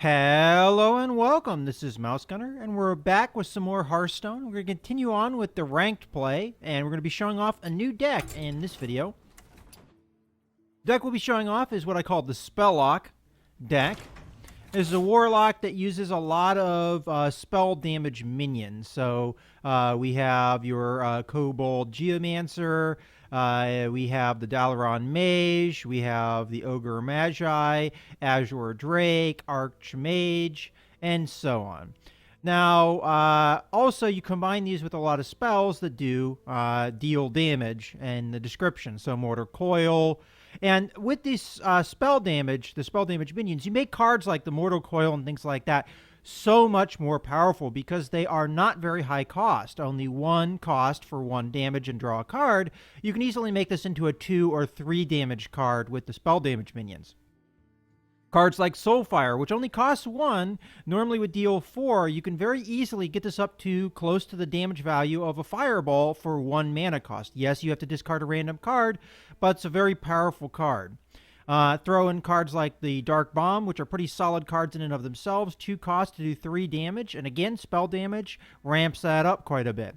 Hello and welcome. This is Mouse Gunner, and we're back with some more Hearthstone. We're going to continue on with the ranked play, and we're going to be showing off a new deck in this video. The deck we'll be showing off is what I call the Spellock deck. This is a warlock that uses a lot of spell damage minions. So we have your Kobold Geomancer, we have the Dalaran Mage, we have the Ogre Magi, Azure Drake, Archmage, and so on. Now, also you combine these with a lot of spells that do deal damage in the description. So Mortar Coil. And with these spell damage, the spell damage minions, you make cards like the Mortal Coil and things like that so much more powerful because they are not very high cost. Only one cost for one damage and draw a card. You can easily make this into a 2 or 3 damage card with the spell damage minions. Cards like Soulfire, which only costs 1, normally would deal 4. You can very easily get this up to close to the damage value of a Fireball for 1 mana cost. Yes, you have to discard a random card, but it's a very powerful card. Throw in cards like the Dark Bomb, which are pretty solid cards in and of themselves. 2 costs to do 3 damage, and again, spell damage ramps that up quite a bit.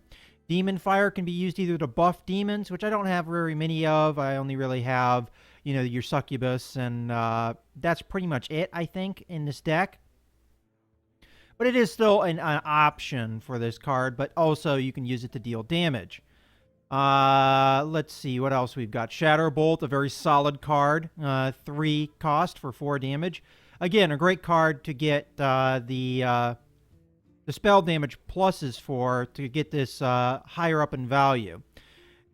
Demon Fire can be used either to buff demons, which I don't have very many of. I only really have, you know, your Succubus, and that's pretty much it, I think, in this deck. But it is still an option for this card, but also you can use it to deal damage. Let's see what else we've got. Shatterbolt, a very solid card. 3 cost for 4 damage. Again, a great card to get the spell damage pluses for to get this higher up in value.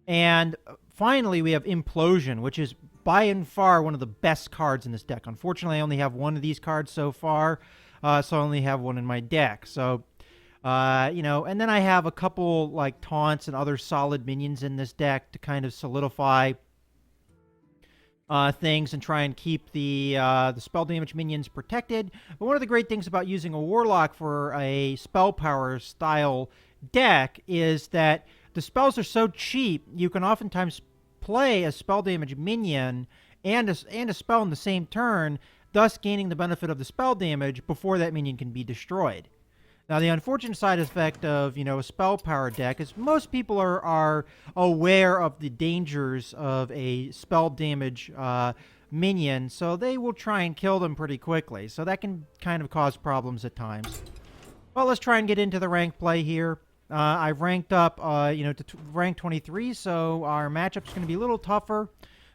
And finally, we have Implosion, which is by and far one of the best cards in this deck. Unfortunately, I only have one of these cards so far, so I only have one in my deck. So, you know, and then I have a couple like taunts and other solid minions in this deck to kind of solidify things and try and keep the spell damage minions protected. But one of the great things about using a warlock for a spell power style deck is that the spells are so cheap, you can oftentimes play a spell damage minion and a spell in the same turn, thus gaining the benefit of the spell damage before that minion can be destroyed. Now, the unfortunate side effect of, you know, a spell power deck is most people are aware of the dangers of a spell damage minion, so they will try and kill them pretty quickly. So that can kind of cause problems at times. Well, let's try and get into the ranked play here. I've ranked up, you know, to rank 23, so our matchup's going to be a little tougher,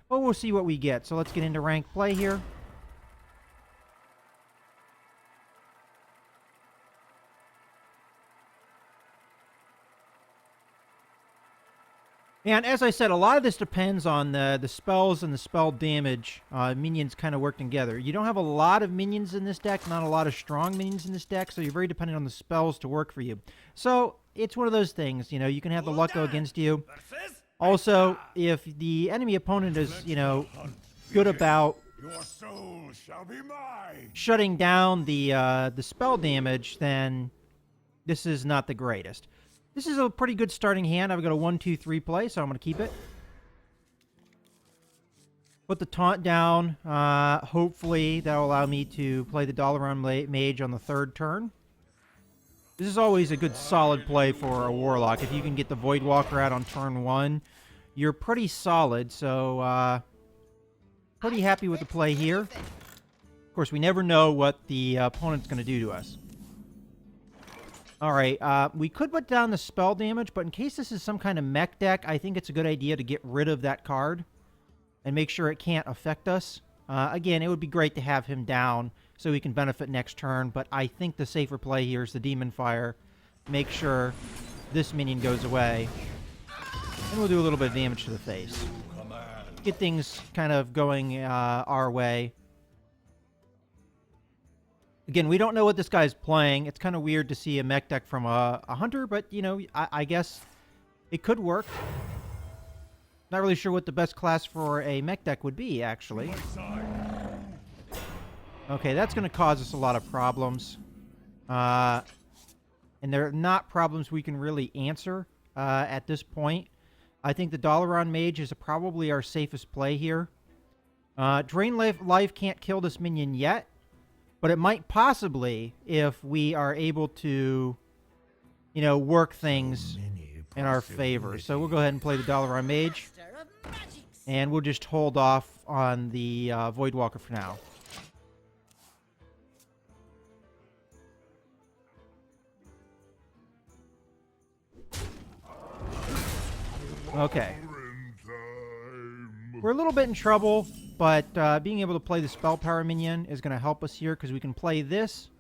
but we'll see what we get. So let's get into ranked play here. And as I said, a lot of this depends on the spells and the spell damage minions kind of working together. You don't have a lot of minions in this deck, not a lot of strong minions in this deck, so you're very dependent on the spells to work for you. So it's one of those things, you know, you can have the luck go against you. Also, if the enemy opponent is, you know, good about shutting down the spell damage, then this is not the greatest. This is a pretty good starting hand. I've got a 1-2-3 play, so I'm going to keep it. Put the taunt down. Hopefully, that'll allow me to play the Dalaran Mage on the 3rd turn. This is always a good solid play for a Warlock. If you can get the Voidwalker out on turn 1, you're pretty solid. So, pretty happy with the play here. Of course, we never know what the opponent's going to do to us. Alright, we could put down the spell damage, but in case this is some kind of mech deck, I think it's a good idea to get rid of that card and make sure it can't affect us. Again, it would be great to have him down so we can benefit next turn, but I think the safer play here is the Demon Fire. Make sure this minion goes away, and we'll do a little bit of damage to the face. Get things kind of going our way. Again, we don't know what this guy's playing. It's kind of weird to see a mech deck from a hunter, but, you know, I guess it could work. Not really sure what the best class for a mech deck would be, actually. Okay, that's going to cause us a lot of problems. And they're not problems we can really answer at this point. I think the Dalaran Mage is probably our safest play here. Drain life can't kill this minion yet. But it might possibly, if we are able to, you know, work things in our favor. So we'll go ahead and play the Dalaran Mage. And we'll just hold off on the Voidwalker for now. Okay. We're a little bit in trouble, but being able to play the Spell Power minion is going to help us here, because we can play this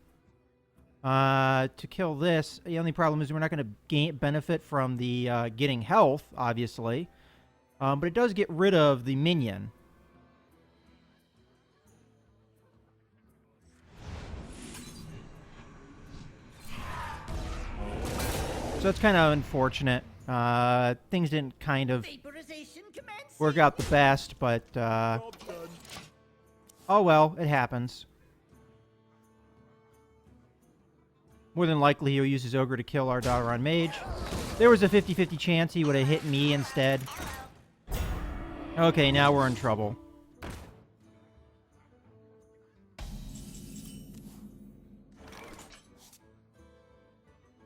to kill this. The only problem is we're not going to benefit from the getting health, obviously. But it does get rid of the minion. So it's kind of unfortunate. Things didn't kind of work out the best, but oh well, it happens. More than likely, he'll use his Ogre to kill our Dalaran Mage. There was a 50-50 chance he would have hit me instead. Okay, now we're in trouble.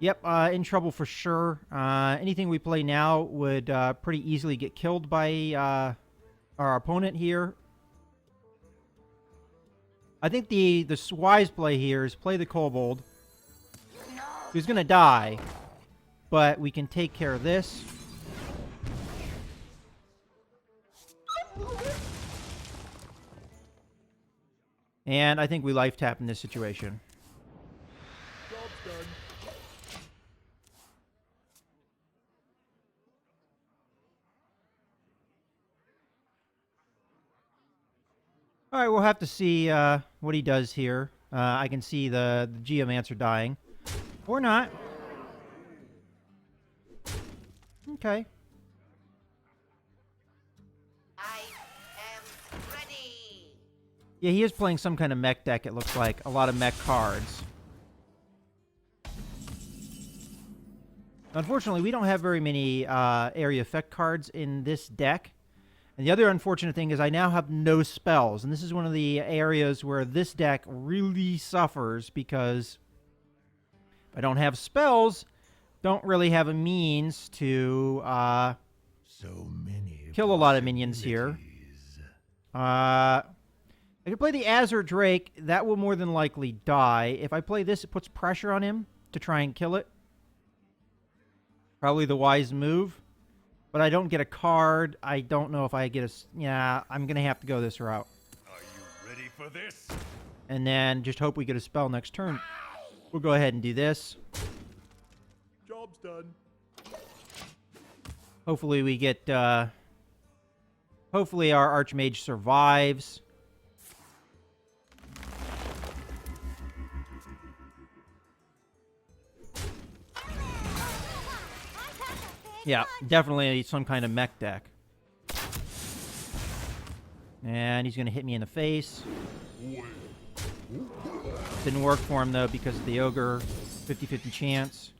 Yep, in trouble for sure. Anything we play now would pretty easily get killed by our opponent here. I think the wise play here is play the Kobold. He's going to die, but we can take care of this. And I think we life tap in this situation. Job's done. All right, we'll have to see what he does here. I can see the Geomancer dying. Or not. Okay. I am ready. Yeah, he is playing some kind of mech deck, it looks like. A lot of mech cards. Unfortunately, we don't have very many area effect cards in this deck. And the other unfortunate thing is I now have no spells. And this is one of the areas where this deck really suffers, because if I don't have spells, don't really have a means to kill a lot of minions here. I can play the Azure Drake. That will more than likely die. If I play this, it puts pressure on him to try and kill it. Probably the wise move. But I don't get a card. I don't know if I get a... Yeah, I'm going to have to go this route. Are you ready for this? And then just hope we get a spell next turn. We'll go ahead and do this. Job's done. Hopefully we get... hopefully our Archmage survives. Yeah, definitely some kind of mech deck. And he's going to hit me in the face. Didn't work for him, though, because of the Ogre. 50-50 chance.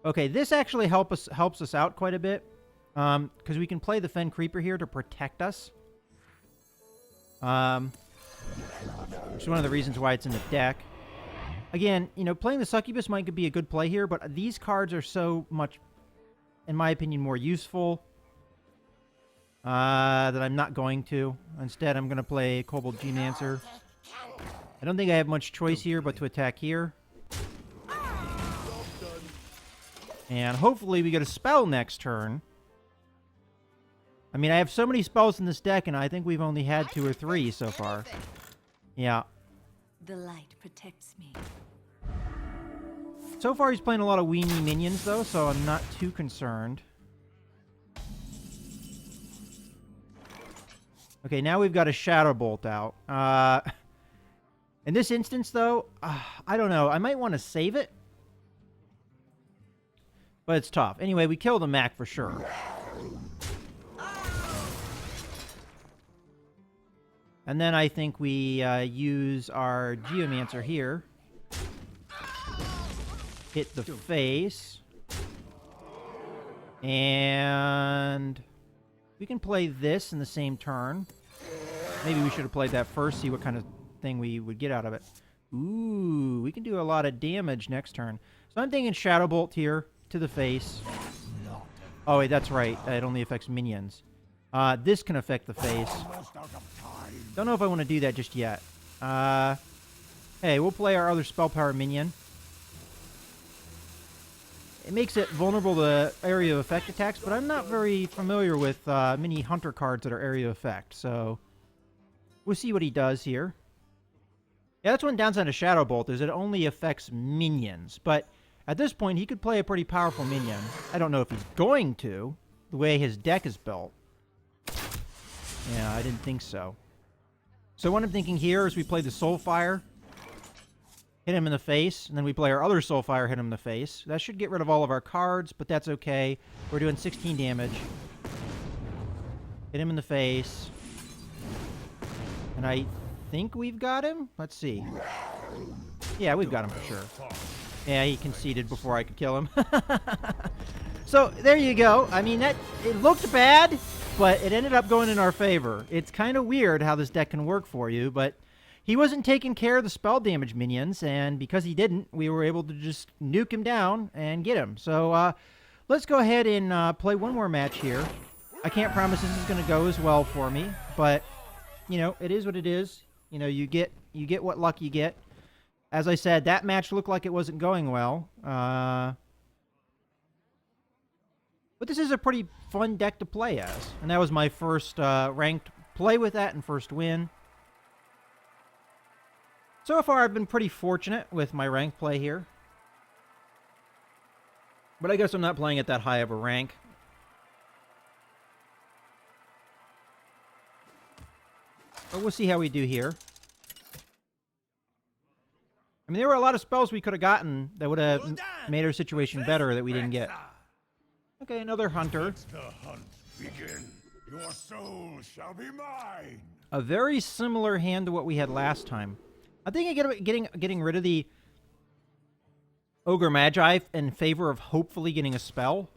Okay, this actually helps us out quite a bit. Because we can play the Fen Creeper here to protect us. Which is one of the reasons why it's in the deck. Again, you know, playing the Succubus might be a good play here, but these cards are so much, in my opinion, more useful that I'm not going to. Instead, I'm going to play Kobold Geomancer. I don't think I have much choice here but to attack here. And hopefully we get a spell next turn. I mean, I have so many spells in this deck, and I think we've only had 2 or 3 so far. Yeah. The light protects me. So far, he's playing a lot of weenie minions, though, so I'm not too concerned. Okay, now we've got a Shadow Bolt out. In this instance, though, I don't know. I might want to save it. But it's tough. Anyway, we kill the Mac for sure. And then I think we use our Geomancer here. Hit the face. And we can play this in the same turn. Maybe we should have played that first, see what kind of thing we would get out of it. Ooh, we can do a lot of damage next turn. So I'm thinking Shadow Bolt here to the face. Oh, wait, that's right. It only affects minions. This can affect the face. Don't know if I want to do that just yet. Hey, we'll play our other spell power minion. It makes it vulnerable to area of effect attacks, but I'm not very familiar with many hunter cards that are area of effect, so we'll see what he does here. Yeah, that's one downside of Shadow Bolt, is it only affects minions, but at this point he could play a pretty powerful minion. I don't know if he's going to, the way his deck is built. Yeah, I didn't think so. So what I'm thinking here is we play the Soulfire, hit him in the face, and then we play our other Soulfire, hit him in the face. That should get rid of all of our cards, but that's okay. We're doing 16 damage. Hit him in the face. And I think we've got him? Let's see. Yeah, we've got him for sure. Yeah, he conceded before I could kill him. So, there you go. I mean, it looked bad, but it ended up going in our favor. It's kind of weird how this deck can work for you, but he wasn't taking care of the spell damage minions, and because he didn't, we were able to just nuke him down and get him. So let's go ahead and play one more match here. I can't promise this is going to go as well for me, but, you know, it is what it is. You know, you get what luck you get. As I said, that match looked like it wasn't going well. But this is a pretty fun deck to play as. And that was my first ranked play with that and first win. So far, I've been pretty fortunate with my rank play here. But I guess I'm not playing at that high of a rank. But we'll see how we do here. I mean, there were a lot of spells we could have gotten that would have made our situation better that we didn't get. Okay, another hunter. Let the hunt begin. Your soul shall be mine. A very similar hand to what we had last time. I think getting rid of the Ogre Magi in favor of hopefully getting a spell.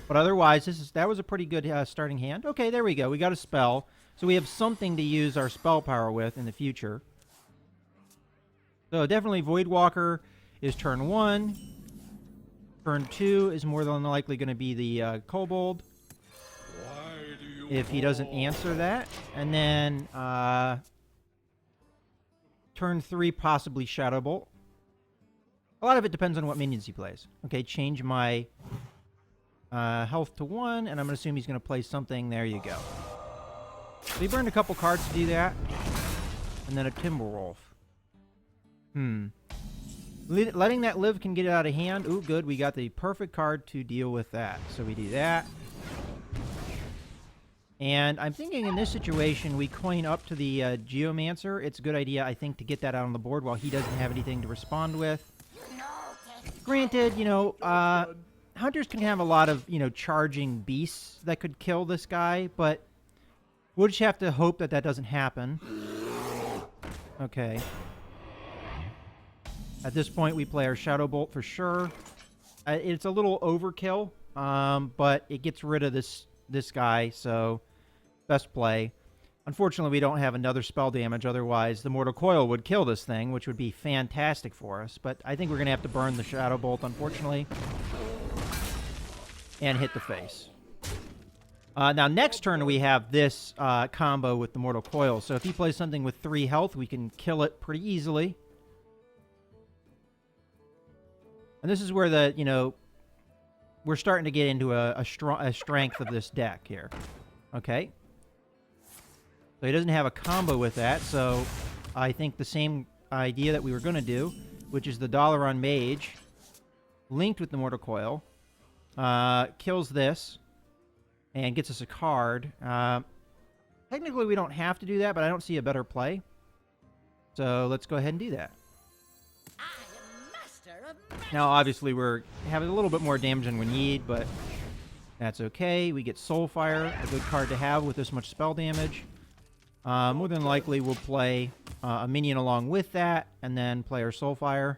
But otherwise, that was a pretty good starting hand. Okay, there we go. We got a spell. So we have something to use our spell power with in the future. So definitely Voidwalker is turn 1. Turn 2 is more than likely going to be the Kobold. If he doesn't answer that. And then turn 3, possibly Shadow Bolt. A lot of it depends on what minions he plays. Okay, change my health to 1, and I'm going to assume he's going to play something. There you go. So he burned a couple cards to do that. And then a Timberwolf. Letting that live can get it out of hand. Ooh, good. We got the perfect card to deal with that. So we do that. And I'm thinking in this situation, we coin up to the Geomancer. It's a good idea, I think, to get that out on the board while he doesn't have anything to respond with. Granted, you know, hunters can have a lot of, you know, charging beasts that could kill this guy, but we'll just have to hope that that doesn't happen. Okay. At this point, we play our Shadow Bolt for sure. It's a little overkill, but it gets rid of this guy, so best play. Unfortunately, we don't have another spell damage. Otherwise, the Mortal Coil would kill this thing, which would be fantastic for us. But I think we're going to have to burn the Shadow Bolt, unfortunately, and hit the face. Now, next turn, we have this combo with the Mortal Coil. So if he plays something with 3 health, we can kill it pretty easily. And this is where the, you know, we're starting to get into a strength of this deck here. Okay. So he doesn't have a combo with that, so I think the same idea that we were going to do, which is the dollar on Mage, linked with the Mortal Coil, kills this, and gets us a card. Technically, we don't have to do that, but I don't see a better play. So let's go ahead and do that. Now, obviously, we're having a little bit more damage than we need, but that's okay. We get Soulfire, a good card to have with this much spell damage. More than likely, we'll play a minion along with that, and then play our Soulfire.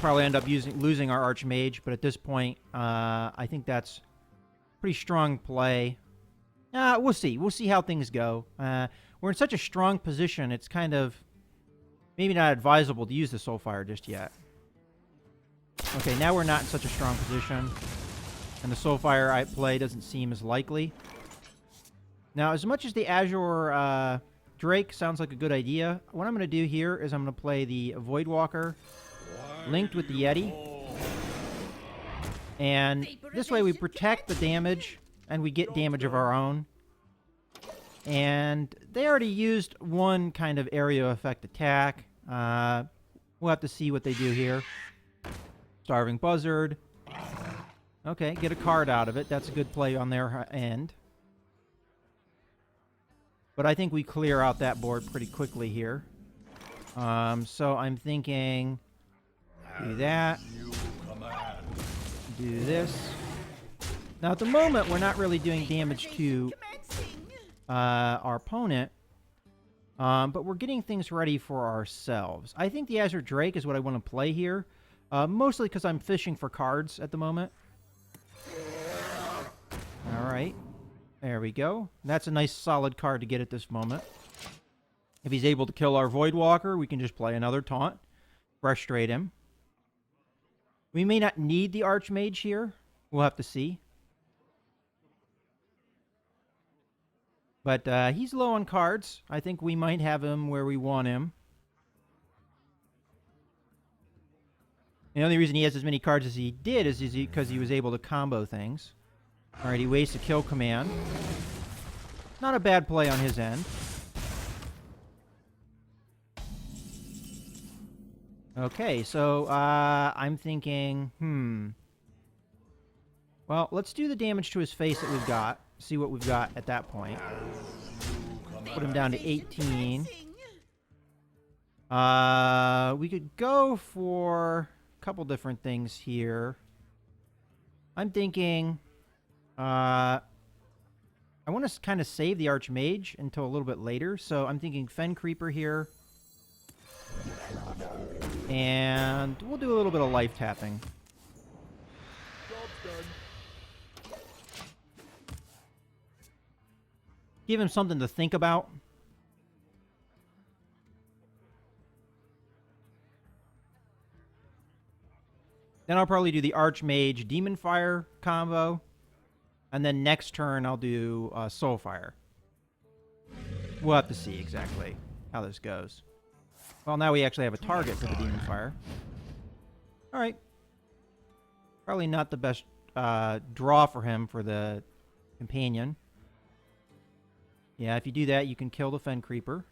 Probably end up losing our Archmage, but at this point, I think that's pretty strong play. We'll see. We'll see how things go. We're in such a strong position, it's kind of maybe not advisable to use the Soulfire just yet. Okay, now we're not in such a strong position, and the Soulfire I play doesn't seem as likely. Now, as much as the Azure Drake sounds like a good idea, what I'm going to do here is I'm going to play the Voidwalker linked with the Yeti. And this way we protect the damage, and we get damage of our own. And they already used one kind of area effect attack. We'll have to see what they do here. Starving Buzzard. Okay, get a card out of it. That's a good play on their end. But I think we clear out that board pretty quickly here. So I'm thinking... do that. Do this. Now, at the moment, we're not really doing damage to our opponent. But we're getting things ready for ourselves. I think the Azure Drake is what I want to play here. Mostly because I'm fishing for cards at the moment. Alright. There we go. That's a nice solid card to get at this moment. If he's able to kill our Voidwalker, we can just play another taunt. Frustrate him. We may not need the Archmage here. We'll have to see. But he's low on cards. I think we might have him where we want him. The only reason he has as many cards as he did is because he was able to combo things. Alright, he wastes a kill command. Not a bad play on his end. Okay, so I'm thinking, well, let's do the damage to his face that we've got. See what we've got at that point. Put him down to 18. We could go for a couple different things here. I'm thinking... I want to kind of save the Archmage until a little bit later, so I'm thinking Fen Creeper here. And we'll do a little bit of life tapping. Give him something to think about. Then I'll probably do the Archmage Demon Fire combo. And then next turn, I'll do Soulfire. We'll have to see exactly how this goes. Well, now we actually have a target for the Demon Fire. Alright. Probably not the best draw for him for the Companion. Yeah, if you do that, you can kill the Fen Creeper.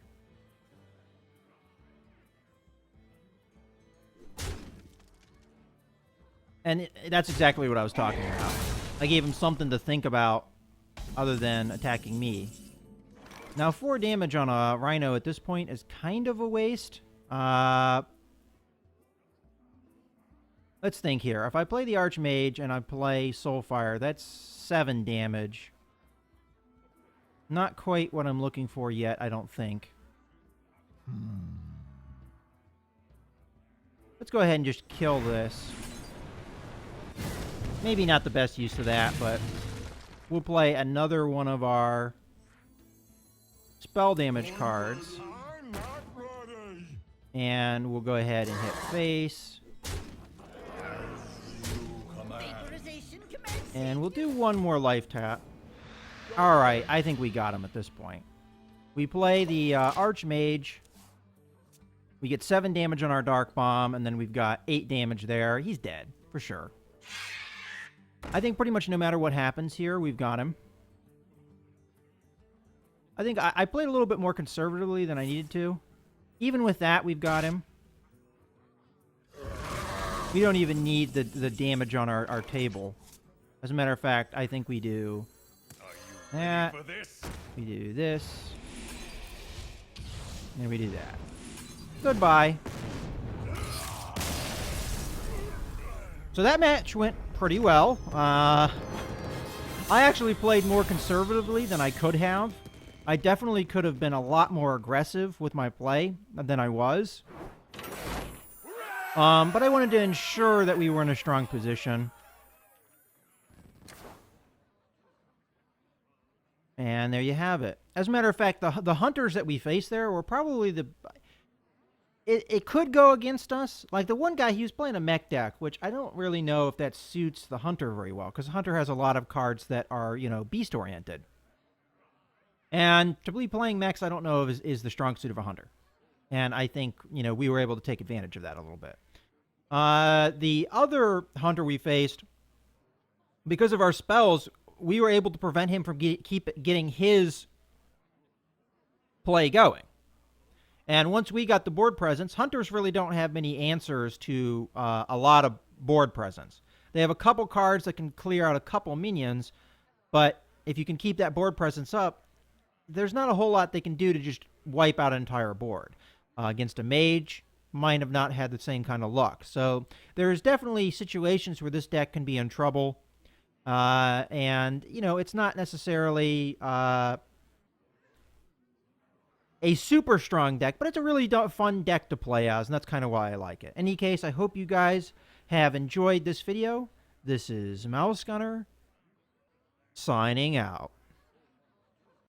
And that's exactly what I was talking about. I gave him something to think about other than attacking me. Now, 4 damage on a Rhino at this point is kind of a waste. Let's think here. If I play the Archmage and I play Soulfire, that's 7 damage. Not quite what I'm looking for yet, I don't think. Let's go ahead and just kill this. Maybe not the best use of that, but we'll play another one of our spell damage cards. And we'll go ahead and hit face. And we'll do one more life tap. Alright, I think we got him at this point. We play the Archmage. We get 7 damage on our Dark Bomb, and then we've got 8 damage there. He's dead, for sure. I think pretty much no matter what happens here, we've got him. I think I played a little bit more conservatively than I needed to. Even with that, we've got him. We don't even need the damage on our table. As a matter of fact, I think we do that. We do this. And we do that. Goodbye. So that match went pretty well. I actually played more conservatively than I could have. I definitely could have been a lot more aggressive with my play than I was. But I wanted to ensure that we were in a strong position. And there you have it. As a matter of fact, the hunters that we faced there were probably the... It could go against us. Like the one guy, he was playing a mech deck, which I don't really know if that suits the hunter very well, because the hunter has a lot of cards that are, you know, beast-oriented. And to be playing mechs, I don't know if is the strong suit of a hunter. And I think, you know, we were able to take advantage of that a little bit. The other hunter we faced, because of our spells, we were able to prevent him from keep getting his play going. And once we got the board presence, hunters really don't have many answers to a lot of board presence. They have a couple cards that can clear out a couple minions, but if you can keep that board presence up, there's not a whole lot they can do to just wipe out an entire board. Against a mage, might have not had the same kind of luck. So there's definitely situations where this deck can be in trouble. And, you know, it's not necessarily a super strong deck, but it's a really fun deck to play as, and that's kind of why I like it. In any case, I hope you guys have enjoyed this video. This is Mouse Gunner, signing out.